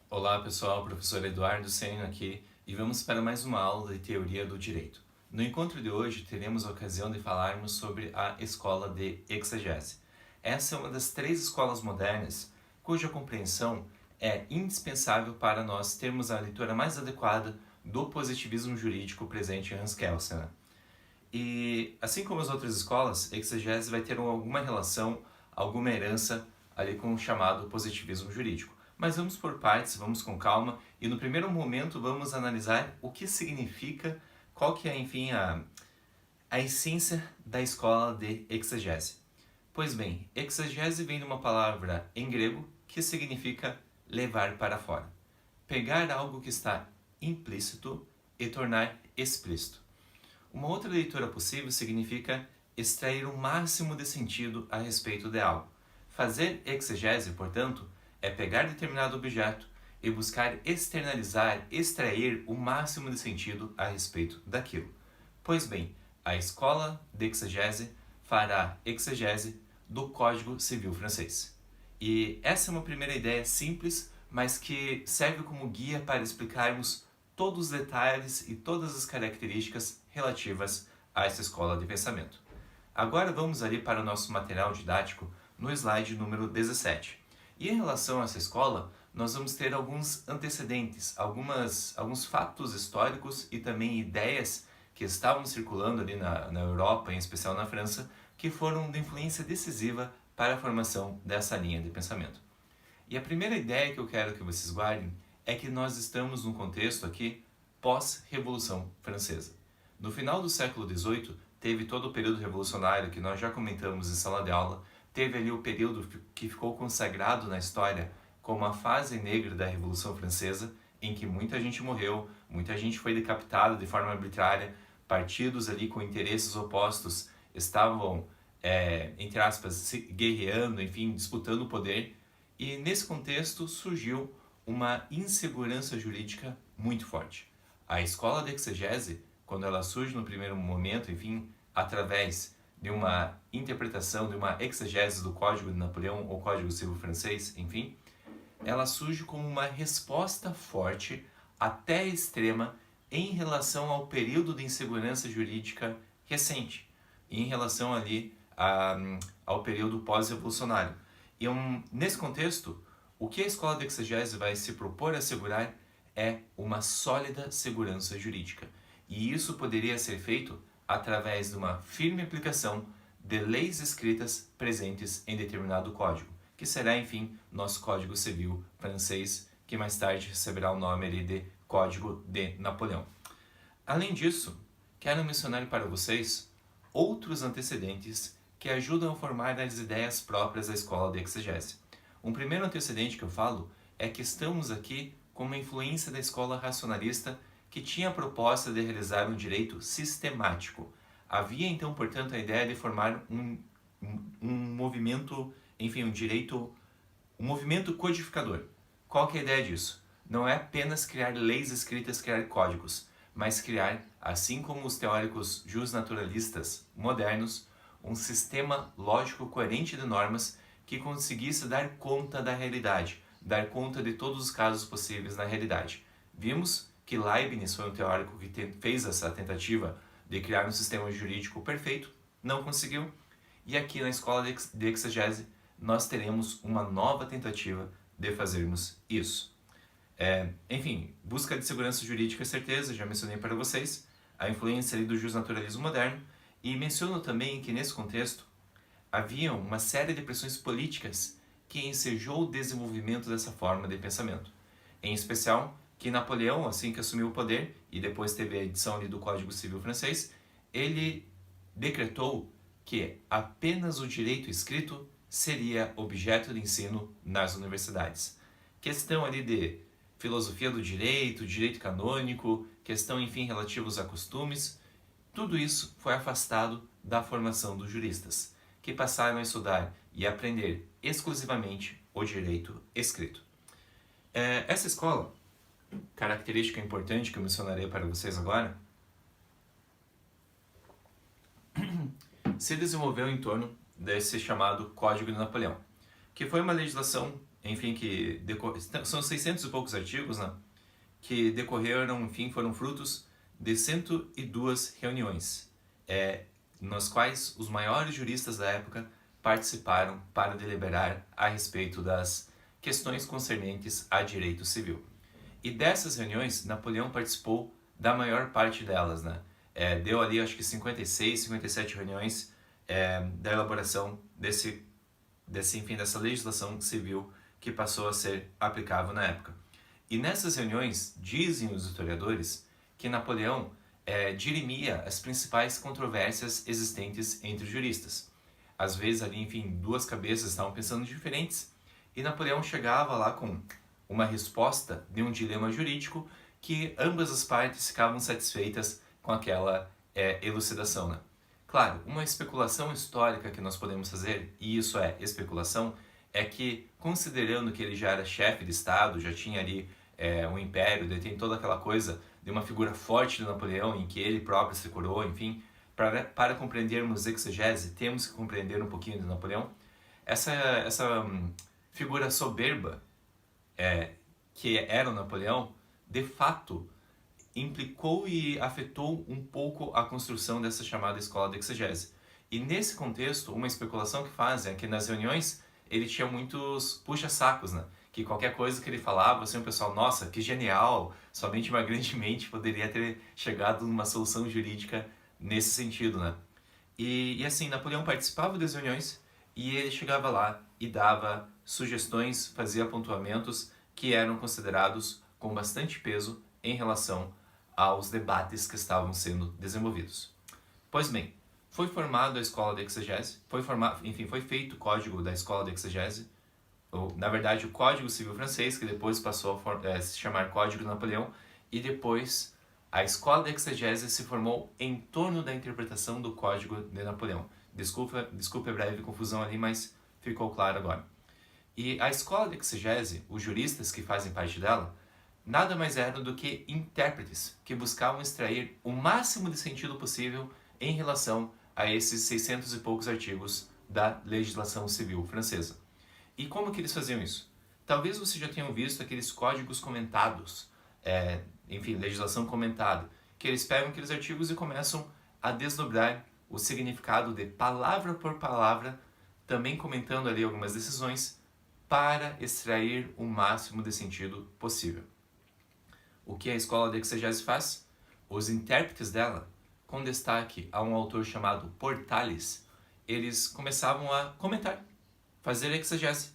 Olá pessoal, professor Eduardo Senna aqui e vamos para mais uma aula de Teoria do Direito. No encontro de hoje teremos a ocasião de falarmos sobre a escola de exegese. Essa é uma das três escolas modernas cuja compreensão é indispensável para nós termos a leitura mais adequada do positivismo jurídico presente em Hans Kelsen. E assim como as outras escolas, exegese vai ter alguma relação, alguma herança ali com o chamado positivismo jurídico. Mas vamos por partes, vamos com calma e no primeiro momento vamos analisar o que significa, qual que é, enfim, a essência da escola de exegese. Pois bem, exegese vem de uma palavra em grego que significa levar para fora. Pegar algo que está implícito e tornar explícito. Uma outra leitura possível significa extrair o máximo de sentido a respeito de algo. Fazer exegese, portanto, é pegar determinado objeto e buscar externalizar, extrair o máximo de sentido a respeito daquilo. Pois bem, a escola de exegese fará exegese do Código Civil francês. E essa é uma primeira ideia simples, mas que serve como guia para explicarmos todos os detalhes e todas as características relativas a essa escola de pensamento. Agora vamos ali para o nosso material didático no slide número 17. E em relação a essa escola, nós vamos ter alguns antecedentes, alguns fatos históricos e também ideias que estavam circulando ali na Europa, em especial na França, que foram de influência decisiva para a formação dessa linha de pensamento. E a primeira ideia que eu quero que vocês guardem é que nós estamos num contexto aqui pós-Revolução Francesa. No final do século XVIII, teve todo o período revolucionário que nós já comentamos em sala de aula, teve ali o período que ficou consagrado na história como a fase negra da Revolução Francesa, em que muita gente morreu, muita gente foi decapitada de forma arbitrária, partidos ali com interesses opostos estavam, entre aspas, guerreando, enfim, disputando o poder, e nesse contexto surgiu uma insegurança jurídica muito forte. A escola de exegese, quando ela surge no primeiro momento, enfim, através de uma interpretação, de uma exegese do Código de Napoleão ou Código Civil francês, enfim, ela surge como uma resposta forte, até extrema, em relação ao período de insegurança jurídica recente, em relação ali ao período pós-revolucionário. E nesse contexto, o que a escola de exegese vai se propor a assegurar é uma sólida segurança jurídica. E isso poderia ser feito através de uma firme aplicação de leis escritas presentes em determinado código, que será, enfim, nosso Código Civil francês, que mais tarde receberá o nome ali de Código de Napoleão. Além disso, quero mencionar para vocês outros antecedentes que ajudam a formar as ideias próprias da escola de exegese. Um primeiro antecedente que eu falo é que estamos aqui com uma influência da escola racionalista que tinha a proposta de realizar um direito sistemático. Havia então, portanto, a ideia de formar um movimento, enfim, um movimento codificador. Qual que é a ideia disso? Não é apenas criar leis escritas, criar códigos, mas criar, assim como os teóricos justnaturalistas modernos, um sistema lógico coerente de normas que conseguisse dar conta da realidade, dar conta de todos os casos possíveis na realidade. Vimos que Leibniz foi um teórico que fez essa tentativa de criar um sistema jurídico perfeito, não conseguiu, e aqui na escola de exegese nós teremos uma nova tentativa de fazermos isso. Enfim, busca de segurança jurídica é certeza, já mencionei para vocês, a influência ali do justnaturalismo moderno, e menciono também que nesse contexto havia uma série de pressões políticas que ensejou o desenvolvimento dessa forma de pensamento. Em especial, que Napoleão, assim que assumiu o poder, e depois teve a edição ali do Código Civil francês, ele decretou que apenas o direito escrito seria objeto de ensino nas universidades. Questão ali de filosofia do direito, direito canônico, questão, enfim, relativos a costumes, tudo isso foi afastado da formação dos juristas, que passaram a estudar e aprender exclusivamente o direito escrito. Essa escola, característica importante que eu mencionarei para vocês agora, se desenvolveu em torno desse chamado Código de Napoleão. que foi uma legislação, enfim, são 600 e poucos artigos, né, que decorreram, enfim, foram frutos de 102 reuniões, nas quais os maiores juristas da época participaram para deliberar a respeito das questões concernentes a direito civil. E dessas reuniões, Napoleão participou da maior parte delas, né? Deu ali, acho que 56, 57 reuniões da elaboração dessa legislação civil que passou a ser aplicável na época. E nessas reuniões, dizem os historiadores que Napoleão dirimia as principais controvérsias existentes entre os juristas. Às vezes ali, enfim, duas cabeças estavam pensando diferentes e Napoleão chegava lá com uma resposta de um dilema jurídico que ambas as partes ficavam satisfeitas com aquela elucidação, né? Claro, uma especulação histórica que nós podemos fazer, e isso é especulação, é que, considerando que ele já era chefe de Estado, já tinha ali um império, detém toda aquela coisa de uma figura forte de Napoleão, em que ele próprio se curou, enfim, para compreendermos exegese, temos que compreender um pouquinho de Napoleão. Essa figura soberba que era o Napoleão, de fato, implicou e afetou um pouco a construção dessa chamada escola de exegese. E nesse contexto, uma especulação que fazem é que nas reuniões ele tinha muitos puxa-sacos, né? Que qualquer coisa que ele falava, assim, o pessoal, nossa, que genial, somente uma grande mente poderia ter chegado numa solução jurídica nesse sentido, né? E assim, Napoleão participava das reuniões e ele chegava lá e dava sugestões, fazia apontamentos que eram considerados com bastante peso em relação aos debates que estavam sendo desenvolvidos. Pois bem, foi formada a escola de exegese, foi feito o código da escola de exegese, ou, na verdade, o Código Civil francês, que depois passou a se chamar Código de Napoleão, e depois a escola de exegese se formou em torno da interpretação do Código de Napoleão. Desculpe a breve confusão ali, mas ficou claro agora. E a escola de exegese, os juristas que fazem parte dela, nada mais eram do que intérpretes que buscavam extrair o máximo de sentido possível em relação a esses 600 e poucos artigos da legislação civil francesa. E como que eles faziam isso? Talvez vocês já tenham visto aqueles códigos comentados, legislação comentada, que eles pegam aqueles artigos e começam a desdobrar o significado de palavra por palavra, também comentando ali algumas decisões, para extrair o máximo de sentido possível. O que a escola de exegese faz? Os intérpretes dela, com destaque a um autor chamado Portales, eles começavam a comentar, fazer exegese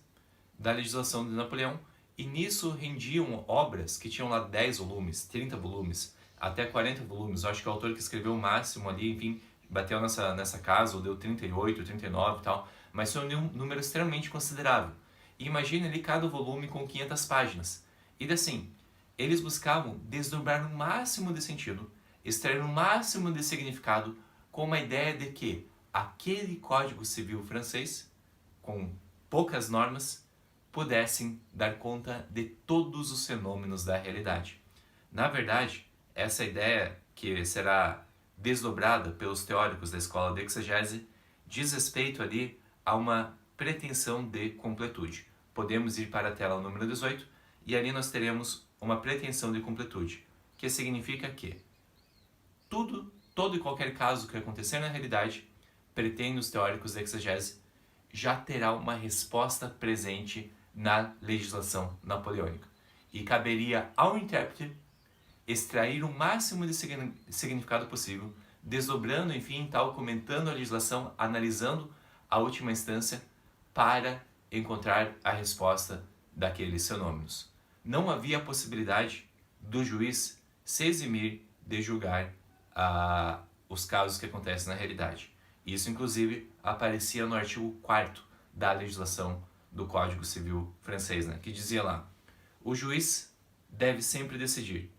da legislação de Napoleão, e nisso rendiam obras que tinham lá 10 volumes, 30 volumes, até 40 volumes. Eu acho que o autor que escreveu o máximo ali, enfim, bateu nessa casa, ou deu 38, 39 e tal, mas foi um número extremamente considerável. E imagine ali cada volume com 500 páginas. E assim, eles buscavam desdobrar o máximo de sentido, extrair o máximo de significado, com uma ideia de que aquele Código Civil francês, com poucas normas, pudessem dar conta de todos os fenômenos da realidade. Na verdade, essa ideia, que será desdobrada pelos teóricos da escola de exegese, diz respeito ali a uma pretensão de completude. Podemos ir para a tela número 18 e ali nós teremos uma pretensão de completude, que significa que todo e qualquer caso que acontecer na realidade, pretendem os teóricos da exegese, já terá uma resposta presente na legislação napoleônica. E caberia ao intérprete extrair o máximo de significado possível, desdobrando, enfim, tal, comentando a legislação, analisando a última instância para encontrar a resposta daqueles fenômenos. Não havia a possibilidade do juiz se eximir de julgar os casos que acontecem na realidade. Isso, inclusive, aparecia no artigo 4º da legislação do Código Civil francês, né, que dizia lá: o juiz deve sempre decidir.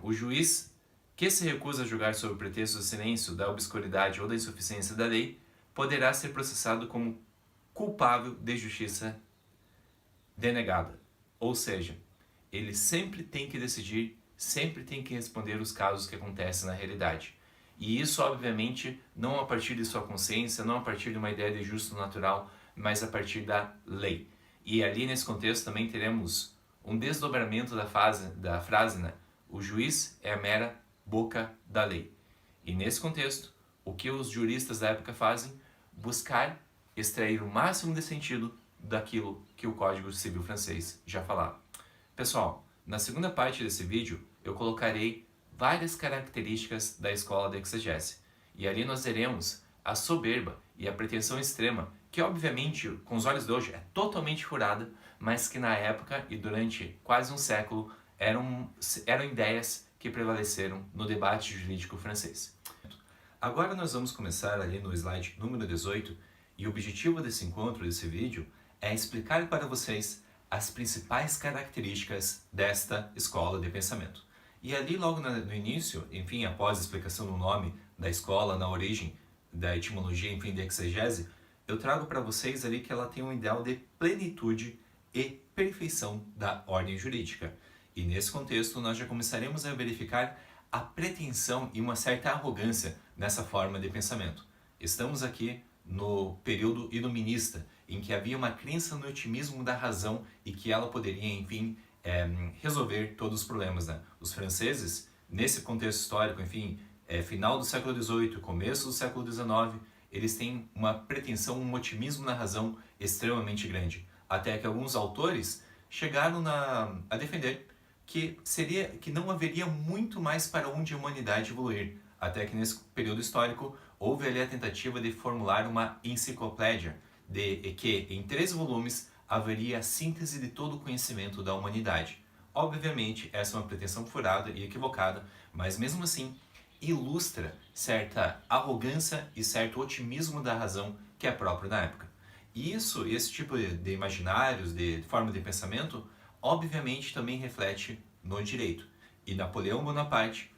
O juiz que se recusa a julgar sob o pretexto do silêncio, da obscuridade ou da insuficiência da lei, poderá ser processado como culpável de justiça denegada. Ou seja, ele sempre tem que decidir, sempre tem que responder os casos que acontecem na realidade. E isso, obviamente, não a partir de sua consciência, não a partir de uma ideia de justo natural, mas a partir da lei. E ali nesse contexto também teremos um desdobramento da frase, né? O juiz é a mera boca da lei. E nesse contexto, o que os juristas da época fazem? Buscar extrair o máximo de sentido daquilo que o Código Civil francês já falava. Pessoal, na segunda parte desse vídeo eu colocarei várias características da escola de exegese. E ali nós veremos a soberba e a pretensão extrema, que obviamente, com os olhos de hoje, é totalmente furada, mas que na época e durante quase um século eram ideias que prevaleceram no debate jurídico francês. Agora nós vamos começar ali no slide número 18, e o objetivo desse encontro, desse vídeo, é explicar para vocês as principais características desta escola de pensamento. E ali logo no início, enfim, após a explicação do nome da escola, na origem, da etimologia, enfim, de exegese, eu trago para vocês ali que ela tem um ideal de plenitude e perfeição da ordem jurídica. E nesse contexto nós já começaremos a verificar a pretensão e uma certa arrogância nessa forma de pensamento. Estamos aqui no período iluminista, em que havia uma crença no otimismo da razão e que ela poderia, enfim, resolver todos os problemas, né? Os franceses, nesse contexto histórico, enfim, final do século XVIII, começo do século XIX, eles têm uma pretensão, um otimismo na razão extremamente grande. Até que alguns autores chegaram a defender que não haveria muito mais para onde a humanidade evoluir. Até que nesse período histórico houve ali a tentativa de formular uma enciclopédia, de que em 3 volumes haveria a síntese de todo o conhecimento da humanidade. Obviamente, essa é uma pretensão furada e equivocada, mas mesmo assim ilustra certa arrogância e certo otimismo da razão que é próprio da época. E esse tipo de imaginários, de forma de pensamento, obviamente também reflete no direito. E Napoleão Bonaparte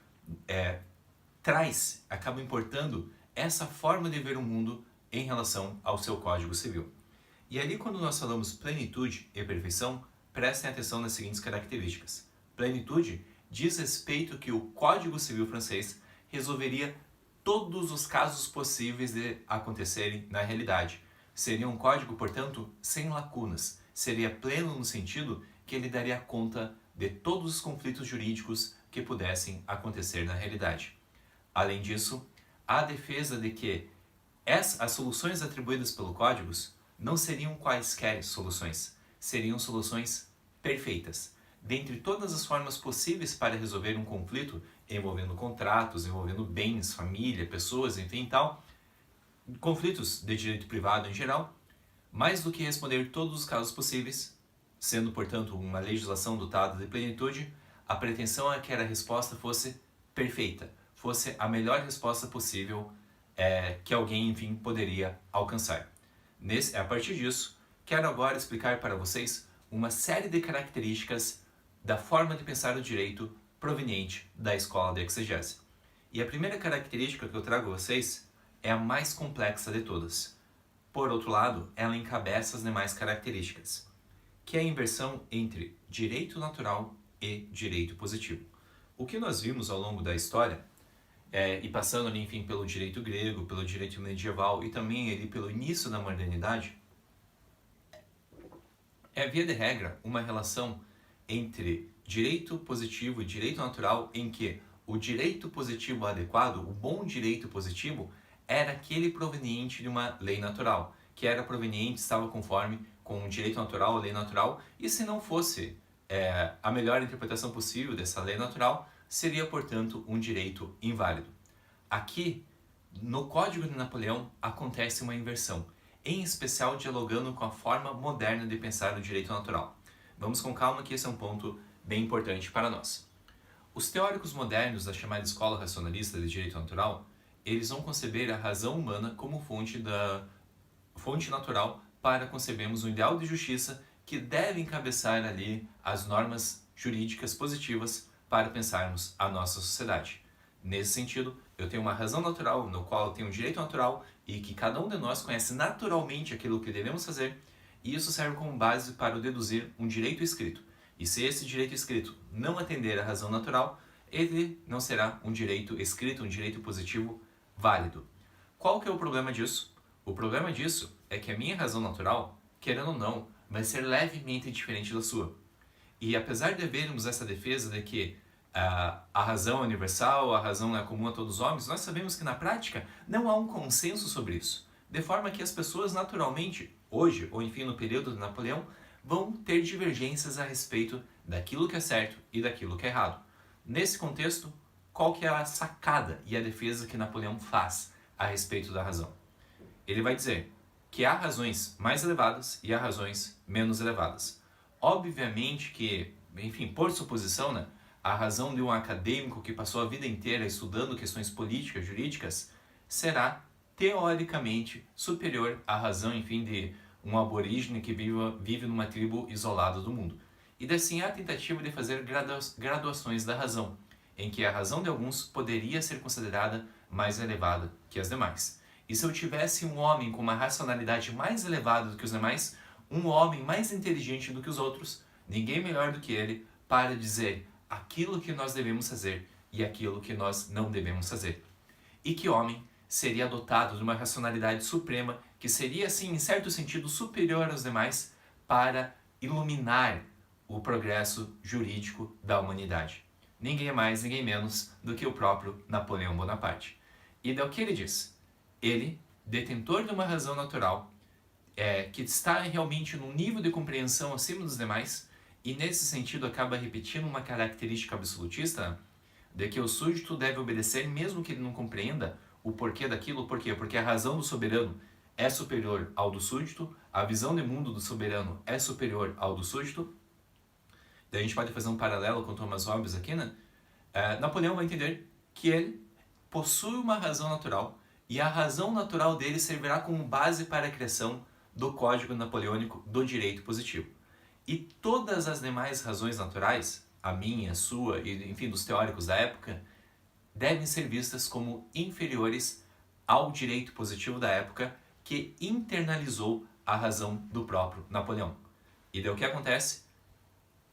acaba importando essa forma de ver o mundo em relação ao seu Código Civil. E ali, quando nós falamos plenitude e perfeição, prestem atenção nas seguintes características. Plenitude diz respeito que o Código Civil francês resolveria todos os casos possíveis de acontecerem na realidade. Seria um código, portanto, sem lacunas. Seria pleno no sentido que ele daria conta de todos os conflitos jurídicos que pudessem acontecer na realidade. Além disso, há a defesa de que as soluções atribuídas pelo Código não seriam quaisquer soluções, seriam soluções perfeitas. Dentre todas as formas possíveis para resolver um conflito envolvendo contratos, envolvendo bens, família, pessoas, enfim tal, conflitos de direito privado em geral, mais do que responder todos os casos possíveis, sendo, portanto, uma legislação dotada de plenitude, a pretensão é que a resposta fosse perfeita, fosse a melhor resposta possível que alguém, enfim, poderia alcançar. A partir disso, quero agora explicar para vocês uma série de características da forma de pensar o direito proveniente da escola de exegese. E a primeira característica que eu trago a vocês é a mais complexa de todas. Por outro lado, ela encabeça as demais características, que é a inversão entre direito natural e direito positivo. O que nós vimos ao longo da história, e passando ali, enfim, pelo direito grego, pelo direito medieval e também ali pelo início da modernidade, é, via de regra, uma relação entre direito positivo e direito natural, em que o direito positivo adequado, o bom direito positivo, era aquele proveniente de uma lei natural, que era proveniente, estava conforme com o direito natural, a lei natural, e se não fosse a melhor interpretação possível dessa lei natural, seria, portanto, um direito inválido. Aqui, no Código de Napoleão, acontece uma inversão, em especial dialogando com a forma moderna de pensar o direito natural. Vamos com calma que esse é um ponto bem importante para nós. Os teóricos modernos da chamada escola racionalista de direito natural, eles vão conceber a razão humana como fonte natural para concebermos um ideal de justiça que deve encabeçar ali as normas jurídicas positivas para pensarmos a nossa sociedade. Nesse sentido, eu tenho uma razão natural, no qual eu tenho um direito natural e que cada um de nós conhece naturalmente aquilo que devemos fazer, e isso serve como base para deduzir um direito escrito. E se esse direito escrito não atender à razão natural, ele não será um direito escrito, um direito positivo válido. Qual que é o problema disso? O problema disso é que a minha razão natural, querendo ou não, vai ser levemente diferente da sua. E apesar de vermos essa defesa de que a razão é universal, a razão é comum a todos os homens, nós sabemos que na prática não há um consenso sobre isso. De forma que as pessoas naturalmente, hoje, ou enfim no período de Napoleão, vão ter divergências a respeito daquilo que é certo e daquilo que é errado. Nesse contexto, qual que é a sacada e a defesa que Napoleão faz a respeito da razão? Ele vai dizer que há razões mais elevadas e há razões menos elevadas. Obviamente que, enfim, por suposição, né, a razão de um acadêmico que passou a vida inteira estudando questões políticas, jurídicas, será teoricamente superior à razão, enfim, de um aborígene que vive numa tribo isolada do mundo. E assim há a tentativa de fazer graduações da razão, em que a razão de alguns poderia ser considerada mais elevada que as demais. E se eu tivesse um homem com uma racionalidade mais elevada do que os demais, um homem mais inteligente do que os outros, ninguém melhor do que ele para dizer aquilo que nós devemos fazer e aquilo que nós não devemos fazer. E que homem seria dotado de uma racionalidade suprema que seria, assim, em certo sentido, superior aos demais para iluminar o progresso jurídico da humanidade. Ninguém mais, ninguém menos do que o próprio Napoleão Bonaparte. E é o que ele diz. Ele, detentor de uma razão natural, que está realmente num nível de compreensão acima dos demais, e nesse sentido acaba repetindo uma característica absolutista, de que o súdito deve obedecer mesmo que ele não compreenda o porquê daquilo. Por quê? Porque a razão do soberano é superior ao do súdito, a visão de mundo do soberano é superior ao do súdito. Daí a gente pode fazer um paralelo com Thomas Hobbes aqui, né? Napoleão vai entender que ele possui uma razão natural e a razão natural dele servirá como base para a criação do Código Napoleônico do Direito Positivo. E todas as demais razões naturais, a minha, a sua e, enfim, dos teóricos da época, devem ser vistas como inferiores ao direito positivo da época que internalizou a razão do próprio Napoleão. E daí o que acontece?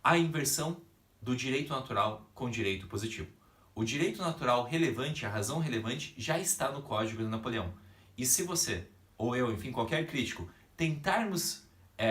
A inversão do direito natural com o direito positivo. O direito natural relevante, a razão relevante, já está no Código de Napoleão. E se você, ou eu, enfim, qualquer crítico, tentarmos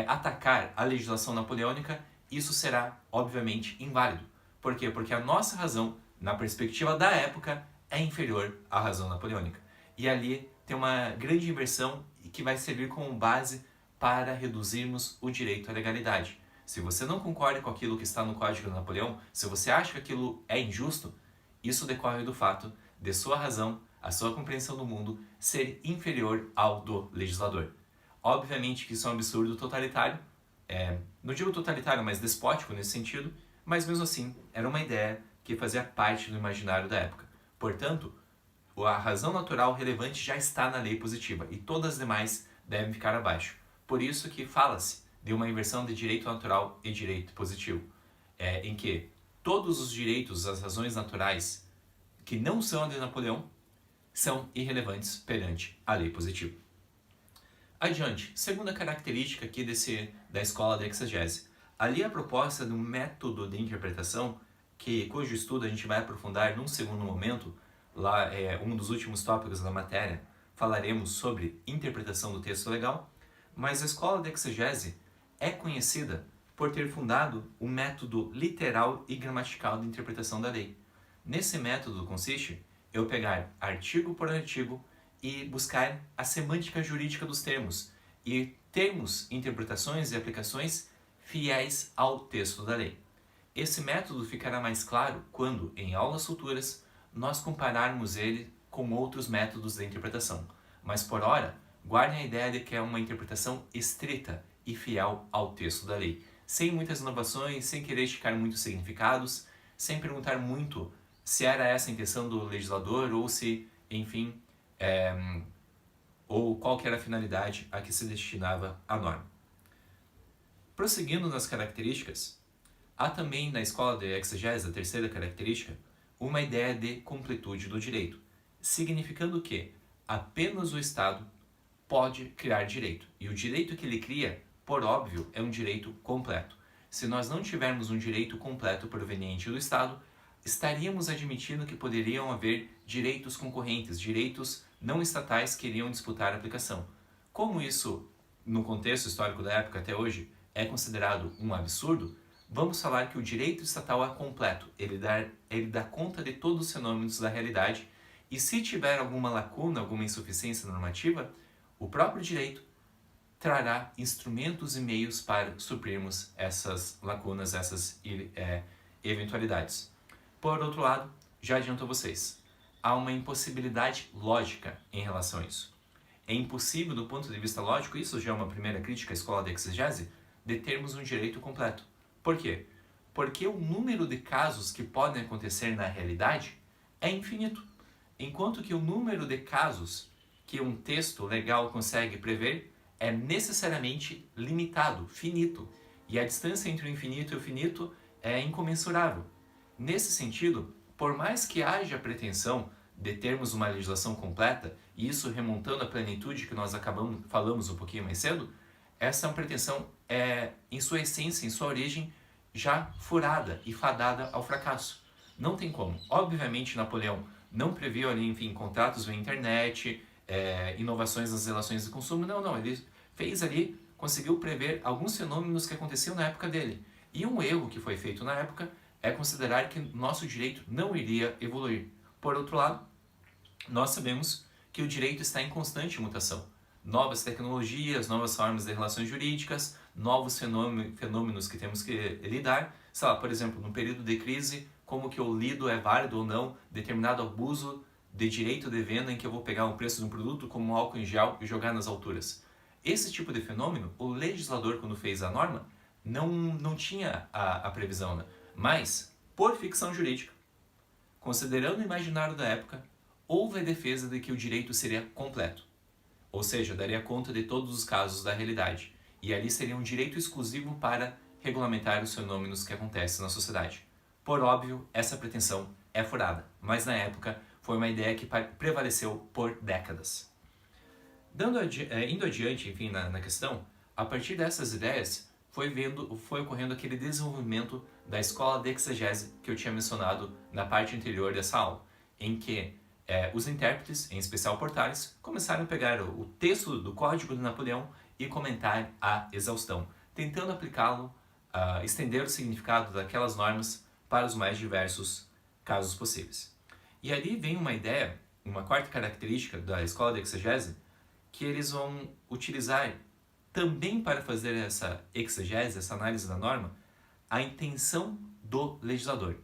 atacar a legislação napoleônica, isso será, obviamente, inválido. Por quê? Porque a nossa razão, na perspectiva da época, é inferior à razão napoleônica. E ali tem uma grande inversão que vai servir como base para reduzirmos o direito à legalidade. Se você não concorda com aquilo que está no Código de Napoleão, se você acha que aquilo é injusto, isso decorre do fato de sua razão, a sua compreensão do mundo, ser inferior ao do legislador. Obviamente que isso é um absurdo totalitário, não digo totalitário, mas despótico nesse sentido, mas mesmo assim era uma ideia que fazia parte do imaginário da época. Portanto, a razão natural relevante já está na lei positiva e todas as demais devem ficar abaixo. Por isso que fala-se de uma inversão de direito natural e direito positivo, em que todos os direitos, as razões naturais que não são a de Napoleão, são irrelevantes perante a lei positiva. Adiante, segunda característica aqui da escola da exegese. Ali a proposta de um método de interpretação, cujo estudo a gente vai aprofundar num segundo momento, lá é um dos últimos tópicos da matéria, falaremos sobre interpretação do texto legal, mas a escola da exegese é conhecida por ter fundado o método literal e gramatical de interpretação da lei. Nesse método consiste eu pegar artigo por artigo e buscar a semântica jurídica dos termos e termos, interpretações e aplicações fiéis ao texto da lei. Esse método ficará mais claro quando, em aulas futuras, nós compararmos ele com outros métodos de interpretação. Mas por ora, guardem a ideia de que é uma interpretação estrita e fiel ao texto da lei, sem muitas inovações, sem querer esticar muitos significados, sem perguntar muito se era essa a intenção do legislador ou se, enfim, ou qual que era a finalidade a que se destinava a norma. Prosseguindo nas características, há também na escola de exegese, a terceira característica, uma ideia de completude do direito, significando que apenas o Estado pode criar direito, e o direito que ele cria, por óbvio, é um direito completo. Se nós não tivermos um direito completo proveniente do Estado, estaríamos admitindo que poderiam haver direitos concorrentes, direitos não estatais que iriam disputar a aplicação. Como isso, no contexto histórico da época até hoje, é considerado um absurdo, vamos falar que o direito estatal é completo, ele dá conta de todos os fenômenos da realidade, e se tiver alguma lacuna, alguma insuficiência normativa, o próprio direito trará instrumentos e meios para suprirmos essas lacunas, essas eventualidades. Por outro lado, já adianto a vocês, há uma impossibilidade lógica em relação a isso. É impossível, do ponto de vista lógico, isso já é uma primeira crítica à escola da exegese, de termos um direito completo. Por quê? Porque o número de casos que podem acontecer na realidade é infinito, enquanto que o número de casos que um texto legal consegue prever é necessariamente limitado, finito, e a distância entre o infinito e o finito é incomensurável. Nesse sentido, por mais que haja a pretensão de termos uma legislação completa, e isso remontando à plenitude que nós falamos um pouquinho mais cedo, essa pretensão é, em sua essência, em sua origem, já furada e fadada ao fracasso. Não tem como. Obviamente, Napoleão não previu ali, enfim, contratos via internet, inovações nas relações de consumo. Não. Ele fez ali, conseguiu prever alguns fenômenos que aconteciam na época dele. E um erro que foi feito na época é considerar que nosso direito não iria evoluir. Por outro lado, nós sabemos que o direito está em constante mutação. Novas tecnologias, novas formas de relações jurídicas, novos fenômenos que temos que lidar. Sei lá, por exemplo, no período de crise, como que eu lido, é válido ou não determinado abuso de direito de venda em que eu vou pegar o preço de um produto como um álcool em gel e jogar nas alturas. Esse tipo de fenômeno, o legislador, quando fez a norma, não tinha a previsão, né? Mas, por ficção jurídica, considerando o imaginário da época, houve a defesa de que o direito seria completo, ou seja, daria conta de todos os casos da realidade, e ali seria um direito exclusivo para regulamentar os fenômenos que acontecem na sociedade. Por óbvio, essa pretensão é furada, mas na época foi uma ideia que prevaleceu por décadas. Indo adiante, enfim, na questão, a partir dessas ideias, foi ocorrendo aquele desenvolvimento da escola de exegese que eu tinha mencionado na parte anterior dessa aula, em que os intérpretes, em especial Portales, começaram a pegar o texto do Código de Napoleão e comentar a exaustão, tentando aplicá-lo, estender o significado daquelas normas para os mais diversos casos possíveis. E ali vem uma ideia, uma quarta característica da escola de exegese, que eles vão utilizar também para fazer essa exegese, essa análise da norma, a intenção do legislador.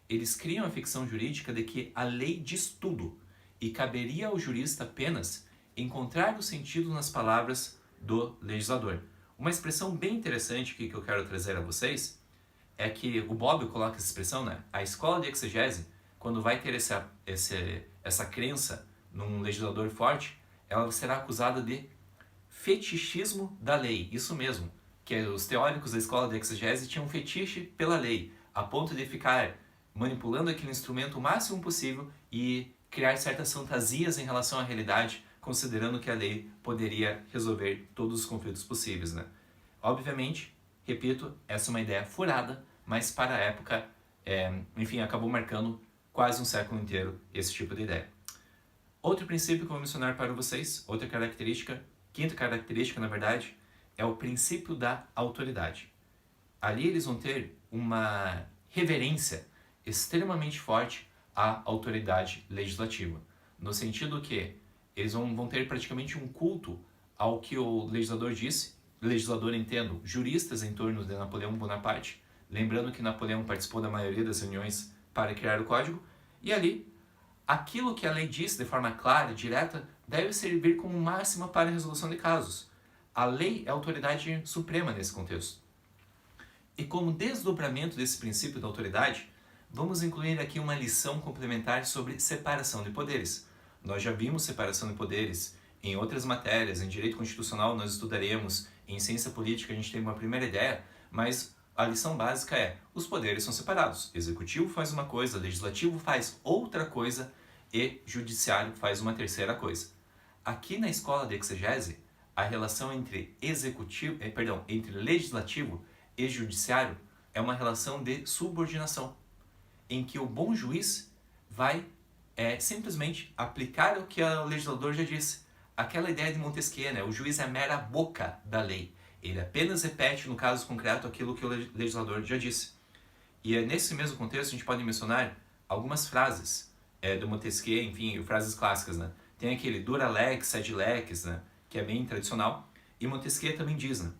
Eles criam a ficção jurídica de que a lei diz tudo e caberia ao jurista apenas encontrar o sentido nas palavras do legislador. Uma expressão bem interessante que eu quero trazer a vocês é que o Bobbio coloca essa expressão, né? A escola de exegese, quando vai ter essa crença num legislador forte, ela será acusada de fetichismo da lei. Isso mesmo, que os teóricos da escola de exegese tinham um fetiche pela lei, a ponto de ficar manipulando aquele instrumento o máximo possível e criar certas fantasias em relação à realidade, considerando que a lei poderia resolver todos os conflitos possíveis, né? Obviamente, repito, essa é uma ideia furada, mas para a época, enfim, acabou marcando quase um século inteiro esse tipo de ideia. Outro princípio que eu vou mencionar para vocês, outra característica, quinta característica, na verdade, é o princípio da autoridade. Ali eles vão ter uma reverência extremamente forte à autoridade legislativa, no sentido que eles vão ter praticamente um culto ao que o legislador disse. Legislador, entendo, juristas em torno de Napoleão Bonaparte, lembrando que Napoleão participou da maioria das reuniões para criar o código, e ali, aquilo que a lei diz de forma clara e direta deve servir como máxima para a resolução de casos. A lei é a autoridade suprema nesse contexto. E como desdobramento desse princípio da autoridade, vamos incluir aqui uma lição complementar sobre separação de poderes. Nós já vimos separação de poderes em outras matérias, em direito constitucional nós estudaremos, em ciência política a gente tem uma primeira ideia, mas a lição básica é: os poderes são separados. Executivo faz uma coisa, legislativo faz outra coisa e judiciário faz uma terceira coisa. Aqui na escola de exegese, a relação entre entre legislativo e judiciário é uma relação de subordinação, em que o bom juiz vai simplesmente aplicar o que o legislador já disse. Aquela ideia de Montesquieu, né? O juiz é a mera boca da lei. Ele apenas repete, no caso concreto, aquilo que o legislador já disse. E nesse mesmo contexto, a gente pode mencionar algumas frases do Montesquieu, enfim, frases clássicas, né? Tem aquele dura lex, sed lex, né? Que é bem tradicional. E Montesquieu também diz, né?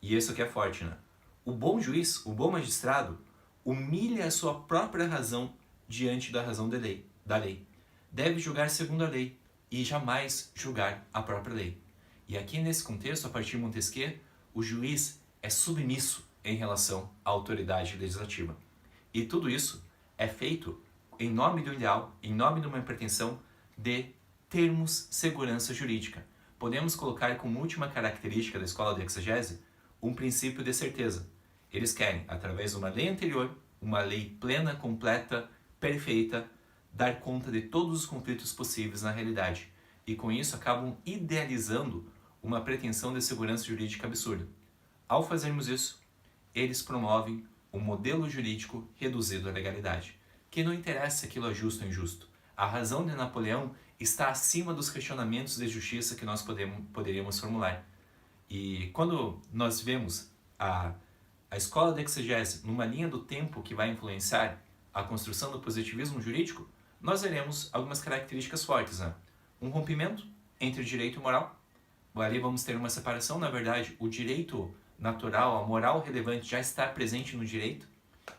E isso aqui é forte, né? O bom juiz, o bom magistrado, humilha a sua própria razão diante da razão da lei. Deve julgar segundo a lei e jamais julgar a própria lei. E aqui nesse contexto, a partir de Montesquieu, o juiz é submisso em relação à autoridade legislativa. E tudo isso é feito em nome do ideal, em nome de uma pretensão de termos segurança jurídica. Podemos colocar como última característica da escola de exegese um princípio de certeza. Eles querem, através de uma lei anterior, uma lei plena, completa, perfeita, dar conta de todos os conflitos possíveis na realidade. E com isso acabam idealizando uma pretensão de segurança jurídica absurda. Ao fazermos isso, eles promovem um modelo jurídico reduzido à legalidade, que não interessa se aquilo é justo ou injusto. A razão de Napoleão está acima dos questionamentos de justiça que nós poderíamos formular. E quando nós vemos a escola de exegese numa linha do tempo que vai influenciar a construção do positivismo jurídico, nós veremos algumas características fortes, né? Um rompimento entre direito e moral. Ali vamos ter uma separação, na verdade, o direito natural, a moral relevante já está presente no direito,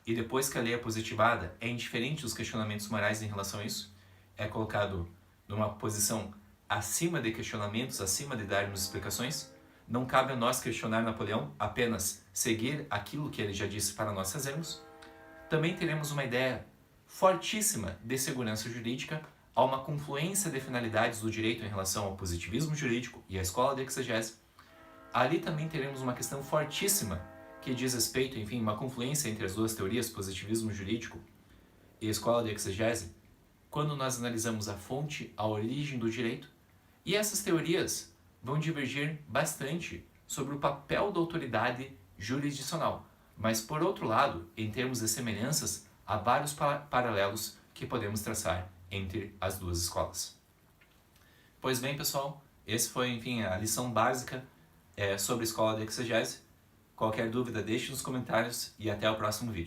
e depois que a lei é positivada, é indiferente dos questionamentos morais em relação a isso, é colocado numa posição acima de questionamentos, acima de darmos explicações. Não cabe a nós questionar Napoleão, apenas seguir aquilo que ele já disse para nós fazermos. Também teremos uma ideia fortíssima de segurança jurídica, há uma confluência de finalidades do direito em relação ao positivismo jurídico e à escola de exegese. Ali também teremos uma questão fortíssima que diz respeito, enfim, uma confluência entre as duas teorias, positivismo jurídico e escola de exegese, quando nós analisamos a fonte, a origem do direito. E essas teorias vão divergir bastante sobre o papel da autoridade jurisdicional. Mas, por outro lado, em termos de semelhanças, há vários paralelos que podemos traçar entre as duas escolas. Pois bem, pessoal, esse foi, enfim, a lição básica sobre a escola de exegese. Qualquer dúvida, deixe nos comentários e até o próximo vídeo.